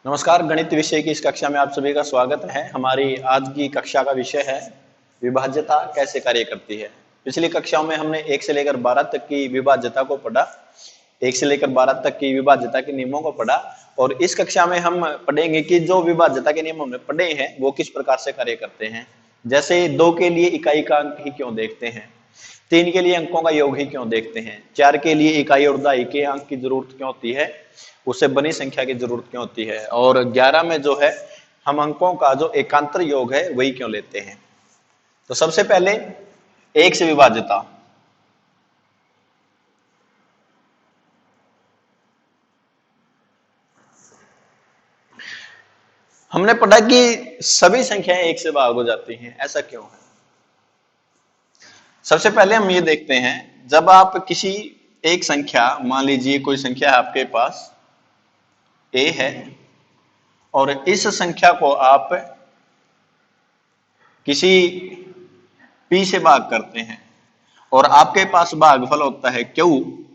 नमस्कार। गणित विषय की इस कक्षा में आप सभी का स्वागत है। हमारी आज की कक्षा का विषय है विभाज्यता कैसे कार्य करती है। पिछली कक्षाओं में हमने 1 से लेकर 12 तक की विभाज्यता को पढ़ा, 1 से लेकर 12 तक की विभाज्यता के नियमों को पढ़ा और इस कक्षा में हम पढ़ेंगे कि जो विभाज्यता के नियम हमने पढ़े हैं वो किस प्रकार से कार्य करते हैं। जैसे 2 के लिए इकाई का अंक ही क्यों देखते हैं, 3 के लिए अंकों का योग ही क्यों देखते हैं, 4 के लिए इकाई और दहाई के अंक की जरूरत क्यों होती है, उससे बनी संख्या की जरूरत क्यों होती है, और 11 में जो है हम अंकों का जो एकांतर योग है वही क्यों लेते हैं। तो सबसे पहले 1 से विभाज्यता। हमने पढ़ा कि सभी संख्याएं 1 से भाग हो जाती हैं, ऐसा क्यों है। सबसे पहले हम ये देखते हैं, जब आप किसी एक संख्या, मान लीजिए कोई संख्या है आपके पास a है और इस संख्या को आप किसी p से भाग करते हैं और आपके पास भागफल होता है q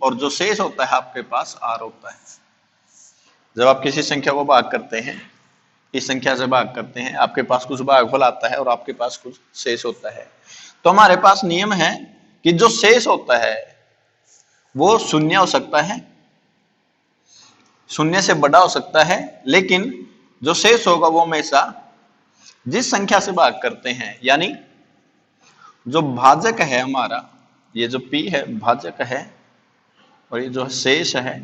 और जो शेष होता है आपके पास r होता है। जब आप किसी संख्या को भाग करते हैं, इस संख्या से भाग करते हैं, आपके पास कुछ भागफल आता है और आपके पास कुछ शेष होता है। तो हमारे पास नियम है कि जो शेष होता है वो शून्य हो सकता है, शून्य से बड़ा हो सकता है, लेकिन जो शेष होगा वो हमेशा जिस संख्या से भाग करते हैं, यानी जो भाजक है हमारा, ये जो p है भाजक है और ये जो शेष है,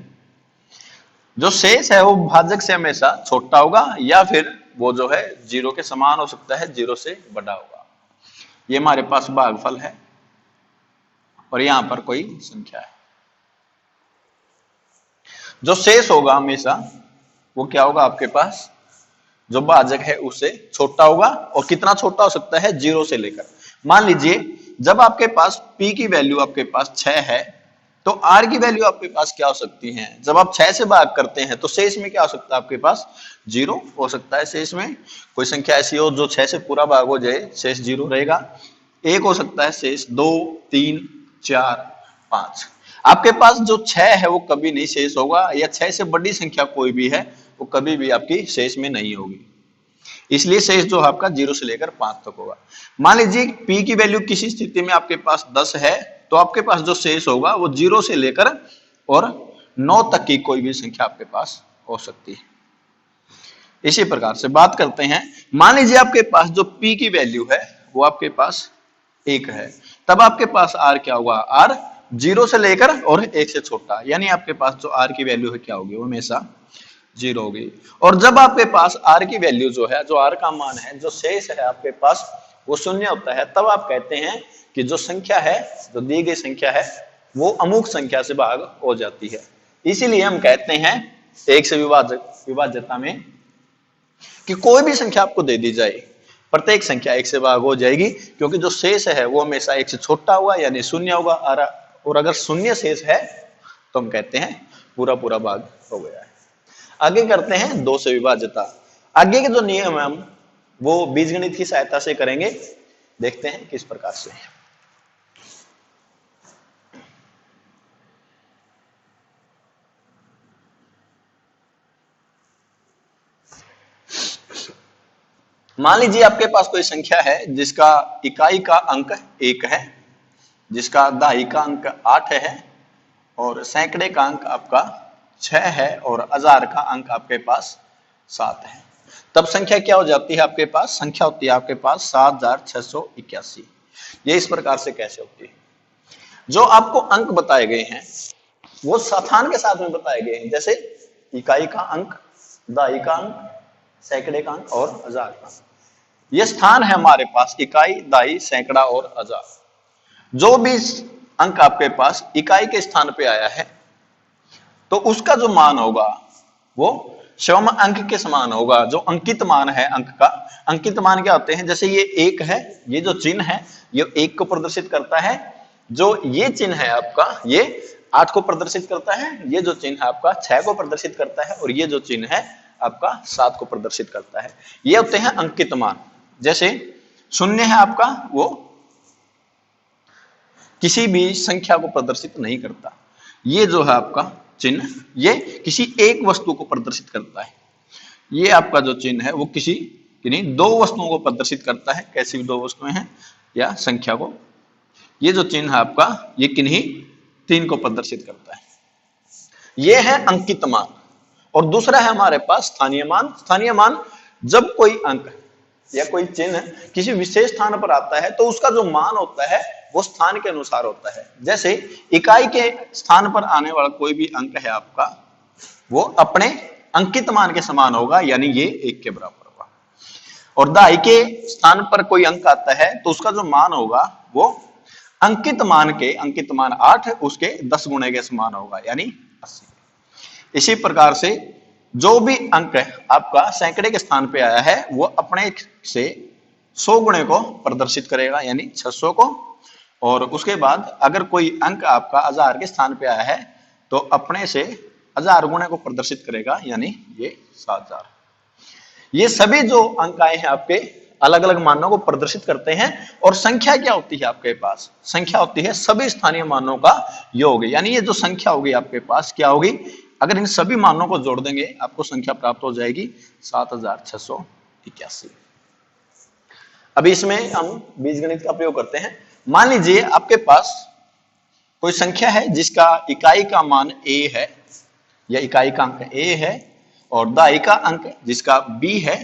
जो शेष है वो भाजक से हमेशा छोटा होगा या फिर वो जो है 0 के समान हो सकता है, 0 से बड़ा होगा। ये हमारे पास भागफल है और यहां पर कोई संख्या है। जो शेष होगा हमेशा वो क्या होगा, आपके पास जो भाजक है उससे छोटा होगा। और कितना छोटा हो सकता है, 0 से लेकर, मान लीजिए जब आपके पास p की वैल्यू आपके पास 6 है तो r की वैल्यू आपके पास क्या हो सकती है। जब आप 6 से भाग करते हैं तो शेष में क्या हो सकता है, आपके पास 0 हो सकता है। शेष में कोई संख्या ऐसी हो जो 6 से पूरा भाग हो जाए, शेष 0 रहेगा। 1 हो सकता है शेष, 2, 3, 4, 5। आपके पास जो 6 है वो कभी नहीं शेष होगा, या 6 से बड़ी संख्या कोई भी है वो कभी भी आपकी शेष में नहीं होगी। इसलिए शेष जो आपका 0 से लेकर 5 तक होगा। मान लीजिए p की वैल्यू किसी स्थिति में आपके पास 10 है तो आपके पास जो शेष होगा वो 0 से लेकर और 9 तक की कोई भी संख्या आपके पास हो सकती है। इसी प्रकार से बात करते हैं, मान लीजिए आपके पास जो p की वैल्यू है वो आपके पास 1 है, तब आपके पास r क्या होगा, r 0 से लेकर और 1 से छोटा, यानी आपके पास जो r की वैल्यू है क्या होगी, वो हमेशा 0 होगी। और जब आपके पास r की वैल्यू जो है, जो r का मान है, जो शेष है आपके पास वो शून्य होता है, तब आप कहते हैं कि जो संख्या है, जो दी गई संख्या है वो अमुक संख्या से भाग हो जाती है। इसीलिए हम कहते हैं 1 से विभाज्यता में कि कोई भी संख्या आपको दे दी जाए, प्रत्येक संख्या 1 से भाग हो जाएगी, क्योंकि जो शेष है वो हमेशा 1 से छोटा होगा, यानी शून्य होगा। और अगर शून्य शेष है तो हम कहते हैं पूरा पूरा भाग हो गया है। आगे करते हैं 2 से विभाज्यता। आगे के जो नियम है हम वो बीजगणित की सहायता से करेंगे। देखते हैं किस प्रकार से। मान लीजिए आपके पास कोई संख्या है जिसका इकाई का अंक 1 है, जिसका दहाई का अंक 8 है और सैकड़े का अंक आपका 6 है और हजार का अंक आपके पास 7 है। तब संख्या क्या हो जाती है, आपके पास संख्या होती है आपके पास 7681। ये इस प्रकार से कैसे होती है, जो आपको अंक बताए गए हैं वो स्थान के साथ में बताए गए हैं, जैसे इकाई का अंक, दहाई का अंक, सैकड़े का अंक और हजार का अंक। ये स्थान है हमारे पास, इकाई, दहाई, सैकड़ा और हजार। जो भी अंक आपके पास इकाई के स्थान पे आया है तो उसका जो मान होगा वो सम अंक के समान होगा। जो अंकित मान है अंक का, अंकित मान क्या होते हैं, जैसे ये 1 है, ये जो चिन्ह है ये 1 को प्रदर्शित करता है, जो ये चिन्ह है आपका ये 8 को प्रदर्शित करता है, ये जो चिन्ह है आपका 6 को प्रदर्शित करता है और ये जो चिन्ह है आपका 7 को प्रदर्शित करता है। ये होते हैं अंकित मान। जैसे 0 है आपका, वो किसी भी संख्या को प्रदर्शित नहीं करता। ये जो है आपका चिन्ह, ये किसी एक वस्तु को प्रदर्शित करता है। ये आपका जो चिन्ह है वो किसी किन्हीं दो वस्तुओं को प्रदर्शित करता है। कैसी भी दो वस्तुएं हैं या संख्या को। ये जो चिन्ह है आपका ये किन्हीं तीन को प्रदर्शित करता है। ये है अंकित मान। और दूसरा है हमारे पास स्थानीय मान। स्थानीय मान जब कोई अंक या कोई चिन्ह किसी विशेष स्थान पर आता है तो उसका जो मान होता है वो स्थान के अनुसार होता है। जैसे इकाई के स्थान पर आने वाला कोई भी अंक है आपका वो अपने अंकित मान के समान होगा, यानी ये 1 के बराबर होगा। और दहाई के स्थान पर कोई अंक आता है तो उसका जो मान होगा वो अंकित मान 8 उसके 10 गुणे के समान होगा, यानी 80। इसी प्रकार से जो भी अंक आपका सैकड़े के स्थान पे आया है वो अपने से 100 गुणे को प्रदर्शित करेगा, यानी 600 को। और उसके बाद अगर कोई अंक आपका 1000 के स्थान पे आया है तो अपने से 1000 गुणे को प्रदर्शित करेगा, यानी ये 7000। ये सभी जो अंक आए हैं आपके अलग अलग मानों को प्रदर्शित करते हैं। और संख्या क्या होती है आपके पास? संख्या होती है सभी स्थानीय मानों का योग, यानी ये जो संख्या होगी आपके पास क्या होगी? अगर इन सभी मानों को जोड़ देंगे आपको संख्या प्राप्त हो जाएगी 7681। अभी इसमें हम बीजगणित का प्रयोग करते हैं। मान लीजिए आपके पास कोई संख्या है जिसका इकाई का मान a है या इकाई का अंक a है, और दहाई का अंक जिसका b है,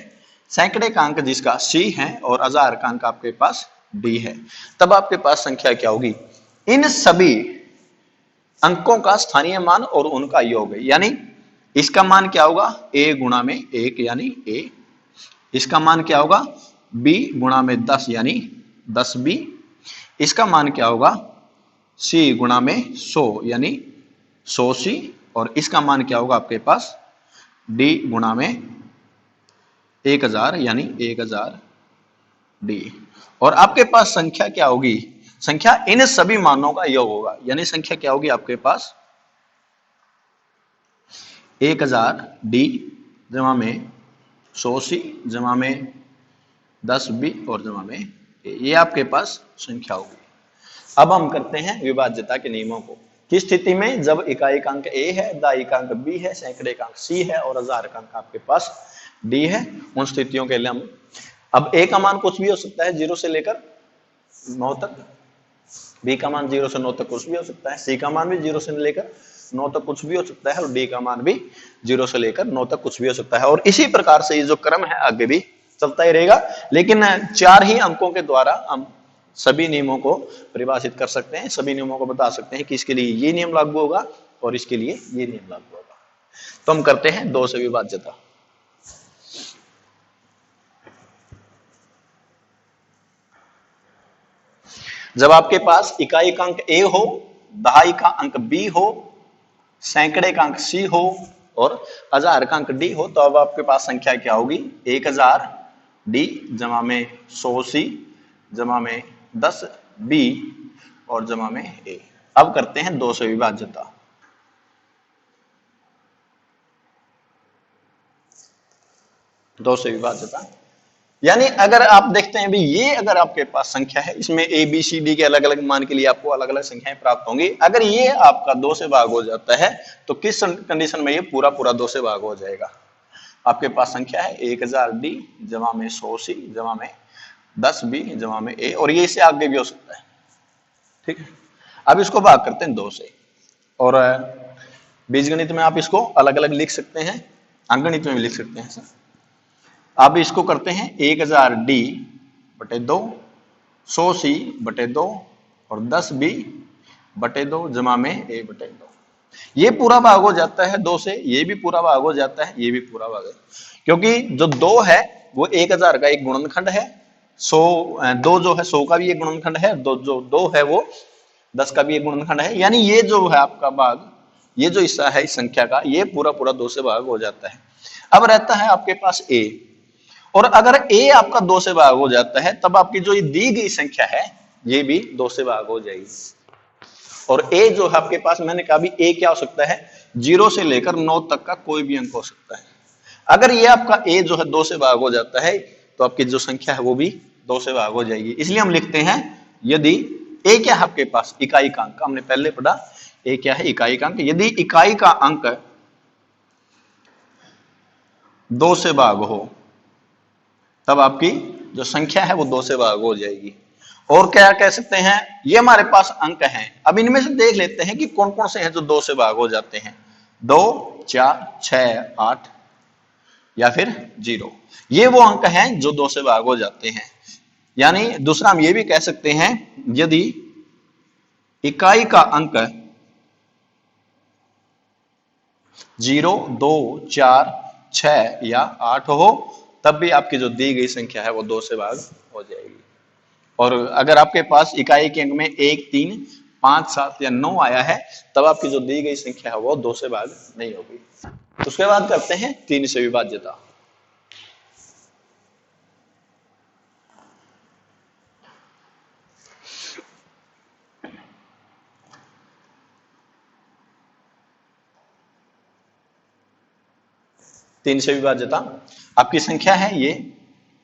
सैकड़े का अंक जिसका c है, और 1000 का अंक आपके पास d है। तब आपके पास संख्या क्या होगी? इन सभी अंकों का स्थानीय मान और उनका योग है। यानी इसका मान क्या होगा? a गुणा में 1 यानी a। इसका मान क्या होगा? b गुणा में 10 यानी 10b। इसका मान क्या होगा? c गुणा में 100 यानी 100c। और इसका मान क्या होगा आपके पास? d गुणा में 1000 यानी 1000d। और आपके पास संख्या क्या होगी? संख्या इन सभी मानों का योग होगा, यानी संख्या क्या होगी आपके पास? 1000d जमा में 100c जमा में 10b और जमा में a। ये आपके पास संख्या होगी। अब हम करते हैं विभाज्यता के नियमों को। किस स्थिति में? जब इकाई का अंक a है, दहाई का अंक b है, सैकड़े का अंक c है और 1000 का अंक आपके पास d है। उन स्थितियों के लिए हम अब a का मान कुछ भी हो सकता है 0 से लेकर 9 तक, b का मान 0 से 9 तक कुछ भी हो सकता है, c का मान भी 0 से लेकर 9 तक कुछ भी हो सकता है, और d का मान भी 0 से लेकर 9 तक कुछ भी हो सकता है। और इसी प्रकार से ये जो क्रम है आगे भी चलता ही रहेगा, लेकिन 4 ही अंकों के द्वारा हम सभी नियमों को परिभाषित कर सकते हैं, सभी नियमों को बता सकते हैं कि इसके लिए ये नियम लागू होगा और इसके लिए ये नियम लागू होगा। तो हम करते हैं 2 से विभाज्यता। जब आपके पास इकाई का अंक a हो, दहाई का अंक b हो, सैकड़े का अंक c हो और 1000 का अंक d हो, तो अब आपके पास संख्या क्या होगी? 1000d जमा में 100c जमा में 10b और जमा में a। अब करते हैं 2 से विभाज्यता। यानी अगर आप देखते हैं भी ये अगर आपके पास संख्या है, इसमें a b c d के अलग अलग मान के लिए आपको अलग अलग संख्याएं प्राप्त होंगी। अगर ये आपका 2 से भाग हो जाता है तो किस कंडीशन में ये पूरा 2 से भाग हो जाएगा? आपके पास संख्या है 1000d जमा में 100c जमा में 10b जमा में a, और ये इससे आगे भी हो सकता है। ठीक है, अब इसको भाग करते हैं 2 से। और बीजगणित में आप इसको अलग अलग लिख सकते हैं, अंकगणित में भी लिख सकते हैं। अब इसको करते हैं 1000d बटे 2, 100c बटे 2 और 10b बटे 2 जमा में a बटे 2। ये पूरा भाग हो जाता है 2 से, ये भी पूरा भाग हो जाता है, ये भी पूरा भाग है, क्योंकि जो 2 है वो 1000 का एक गुणनखंड है, 2 जो है 100 का भी एक गुणनखंड है, जो 2 है वो 10 का भी एक गुणनखंड है। यानी ये जो है आपका भाग, ये जो हिस्सा है इस संख्या का, ये पूरा 2 से भाग हो जाता है। अब रहता है आपके पास a, और अगर a आपका 2 से भाग हो जाता है तब आपकी जो ये दी गई संख्या है ये भी 2 से भाग हो जाएगी। और a जो है आपके पास, मैंने कहा भी a क्या हो सकता है? 0 से लेकर 9 तक का कोई भी अंक हो सकता है। अगर ये आपका a जो है 2 से भाग हो जाता है तो आपकी जो संख्या है वो भी 2 से भाग हो जाएगी। इसलिए हम लिखते हैं यदि a क्या है आपके पास? इकाई का अंक। हमने पहले पढ़ा a क्या है? इकाई का अंक। यदि इकाई का अंक 2 से भाग हो, तब आपकी जो संख्या है वो 2 से भाग हो जाएगी। और क्या कह सकते हैं, ये हमारे पास अंक हैं। अब इनमें से देख लेते हैं कि कौन कौन से हैं जो 2 से भाग हो जाते हैं। 2, 4, 6, 8 या फिर 0, ये वो अंक हैं जो 2 से भाग हो जाते हैं। यानी दूसरा हम ये भी कह सकते हैं, यदि इकाई का अंक 0, 2, 4, 6 या 8 हो, तब भी आपकी जो दी गई संख्या है वो 2 से भाग हो जाएगी। और अगर आपके पास इकाई के अंक में 1, 3, 5, 7 या 9 आया है, तब आपकी जो दी गई संख्या है वो 2 से भाग नहीं होगी। उसके बाद करते हैं 3 से विभाज्यता। तीन से विभाज्यता, आपकी संख्या है ये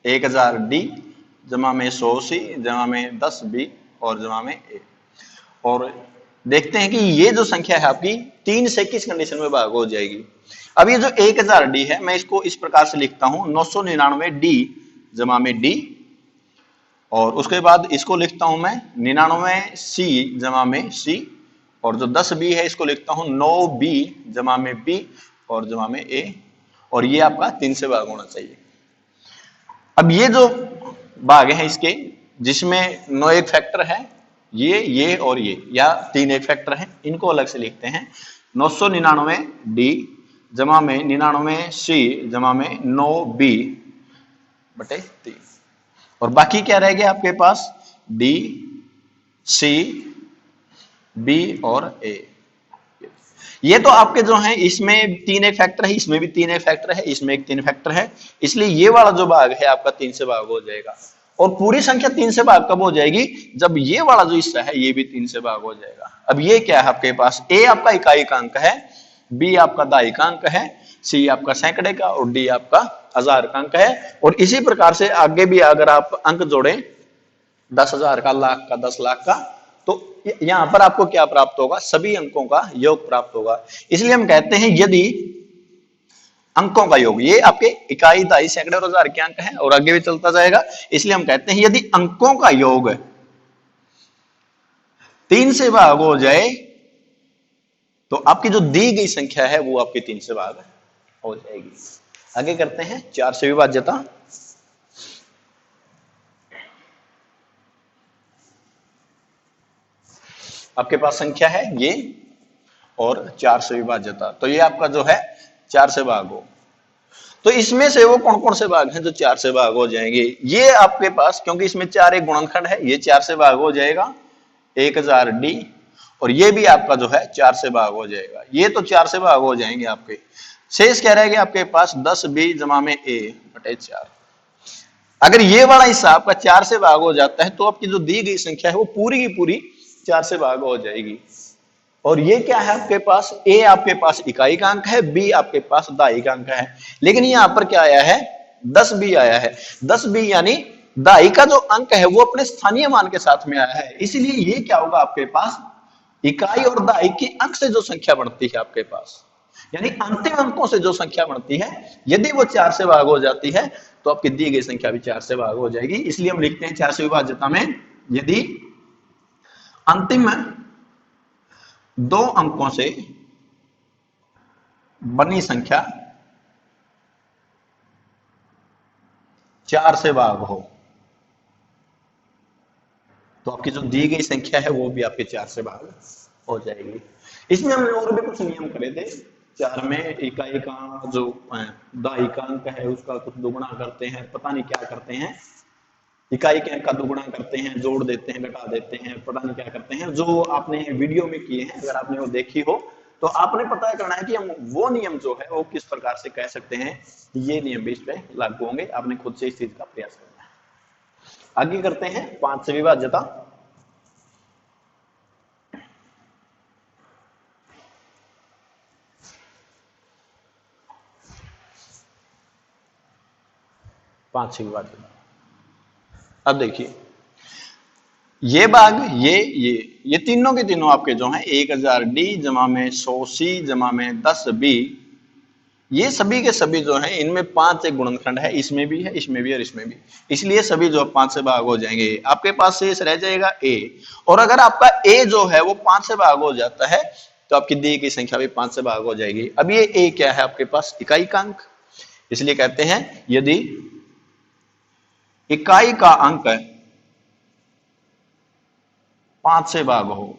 1000 डी जमा में 100 सी जमा में 10 बी और जमा में ए। और देखते हैं कि ये जो संख्या है आपकी 3 से किस कंडीशन में भाग हो जाएगी। अब ये जो 1000 डी है, मैं इसको इस प्रकार से लिखता हूं 999 डी जमा में डी, और उसके बाद इसको लिखता हूं मैं 99 सी जमा में सी, और जो 10 बी है इसको लिखता हूं 9 बी जमा में बी और जमा में ए, और ये आपका 3 से भाग होना चाहिए। अब ये जो भाग है इसके, जिसमें 9 एक फैक्टर है, ये और ये, या 3 एक फैक्टर है, इनको अलग से लिखते हैं 999 डी जमा में 99 सी जमा में 9 बी बटे 3, और बाकी क्या रह गया आपके पास, डी, सी, बी और ए। ये तो आपके जो हैं इसमें 3 एक फैक्टर है, इसमें भी 3 एक फैक्टर है, इसमें एक 3 फैक्टर है, इसलिए ये वाला जो भाग है आपका 3 से भाग हो जाएगा। और पूरी संख्या 3 से भाग कब हो जाएगी, जब ये वाला जो हिस्सा है ये भी 3 से भाग हो जाएगा। अब ये क्या है आपके पास, ए आपका इकाई का अंक है, बी आपका दाई का अंक है, सी आपका सैकड़े का, और डी आपका हजार का अंक है। और इसी प्रकार से आगे भी अगर आप अंक जोड़े 10,000 का, लाख का, 10 लाख का, तो यहां पर आपको क्या प्राप्त होगा, सभी अंकों का योग प्राप्त होगा। इसलिए हम कहते हैं यदि अंकों का योग, ये आपके इकाई, दाई, सैकड़े और हजार के अंक हैं और आगे भी चलता जाएगा, इसलिए हम कहते हैं यदि अंकों का योग 3 से भाग हो जाए तो आपकी जो दी गई संख्या है वो आपकी 3 से भाग हो जाएगी। आगे करते हैं 4 से विभाज्यता। आपके पास संख्या है ये और 4 से विभाज्यता, तो ये आपका जो है 4 से भाग हो, तो इसमें से वो कौन कौन से भाग हैं जो 4 से भाग हो जाएंगे। ये आपके पास, क्योंकि इसमें 4 एक गुणनखंड है, ये 4 से भाग हो जाएगा 1000 डी, और ये भी आपका जो है 4 से भाग हो जाएगा। ये तो 4 से भाग हो जाएंगे आपके। शेष क्या रहेगा आपके पास, 10 बी जमा में ए बटे 4। अगर ये वाला हिस्सा आपका 4 से भाग हो जाता है तो आपकी जो दी गई संख्या है वो पूरी की पूरी 4 से भाग हो जाएगी। और ये क्या है आपके पास, ए आपके पास इकाई का अंक है, बी आपके पास दाई का अंक है, लेकिन यहां पर क्या आया है, 10 बी आया है। 10 बी यानी दाई का जो अंक है वो अपने स्थानीय मान के साथ में आया है, इसलिए ये क्या होगा आपके पास, इकाई और दाई की अंक से जो संख्या बढ़ती है आपके पास, यानी अंतिम अंकों से जो संख्या बढ़ती है, यदि वो 4 से भाग हो जाती है तो आपकी दी गई संख्या भी 4 से भाग हो जाएगी। इसलिए हम लिखते हैं 4 से विभाज्यता में, यदि अंतिम 2 अंकों से बनी संख्या 4 से भाग हो तो आपकी जो दी गई संख्या है वो भी आपके 4 से भाग हो जाएगी। इसमें हमने और भी कुछ नियम करे थे। 4 में इकाई का जो दाई का अंक है उसका कुछ दुगुना करते हैं, पता नहीं क्या करते हैं, इकाई के अंक का दुगुना करते हैं, जोड़ देते हैं, घटा देते हैं, पता नहीं क्या करते हैं, जो आपने वीडियो में किए हैं, अगर आपने वो देखी हो तो आपने पता करना है कि हम वो नियम जो है वो किस प्रकार से कह सकते हैं, ये नियम भी इस पे लागू होंगे। आपने खुद से इस चीज का प्रयास करना है। आगे करते हैं 5 से विभाज्यता। अब देखिए ये भाग, ये तीनों के तीनों आपके जो हैं 1000 डी जमा में 100 सी जमा में 10 बी ये सभी के सभी जो हैं इनमें 5 एक गुणनखंड है, इसमें भी है, इसमें भी और इसमें भी, इसलिए सभी जो 5 से भाग हो जाएंगे। आपके पास शेष रह जाएगा a, और अगर आपका a जो है वो 5 से भाग हो जाता है तो आपकी दी गई संख्या भी 5 से भाग हो जाएगी। अब ये a क्या है आपके पास? इकाई का अंक, इसलिए कहते हैं यदि इकाई का अंक 5 से भाग हो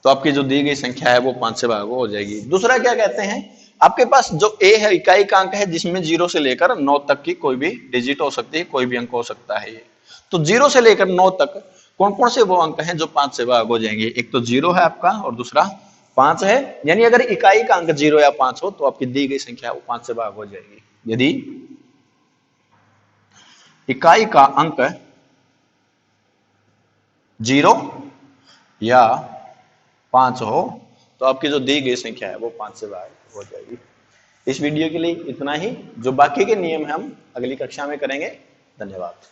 तो आपकी जो दी गई संख्या है वो 5 से भाग हो जाएगी। दूसरा क्या कहते हैं, आपके पास जो a है इकाई का अंक है जिसमें 0 से लेकर 9 तक की कोई भी डिजिट हो सकती है, कोई भी अंक हो सकता है। ये तो 0 से लेकर 9 तक कौन कौन से वो अंक हैं जो 5 से भाग हो जाएंगे? एक तो 0 है आपका और दूसरा 5 है। यानी अगर इकाई का अंक 0 या 5 हो तो आपकी दी गई संख्या वो 5 से भाग हो जाएगी। यदि इकाई का अंक 0 या 5 हो तो आपकी जो दी गई संख्या है वो 5 से भाग हो जाएगी। इस वीडियो के लिए इतना ही। जो बाकी के नियम है हम अगली कक्षा में करेंगे। धन्यवाद।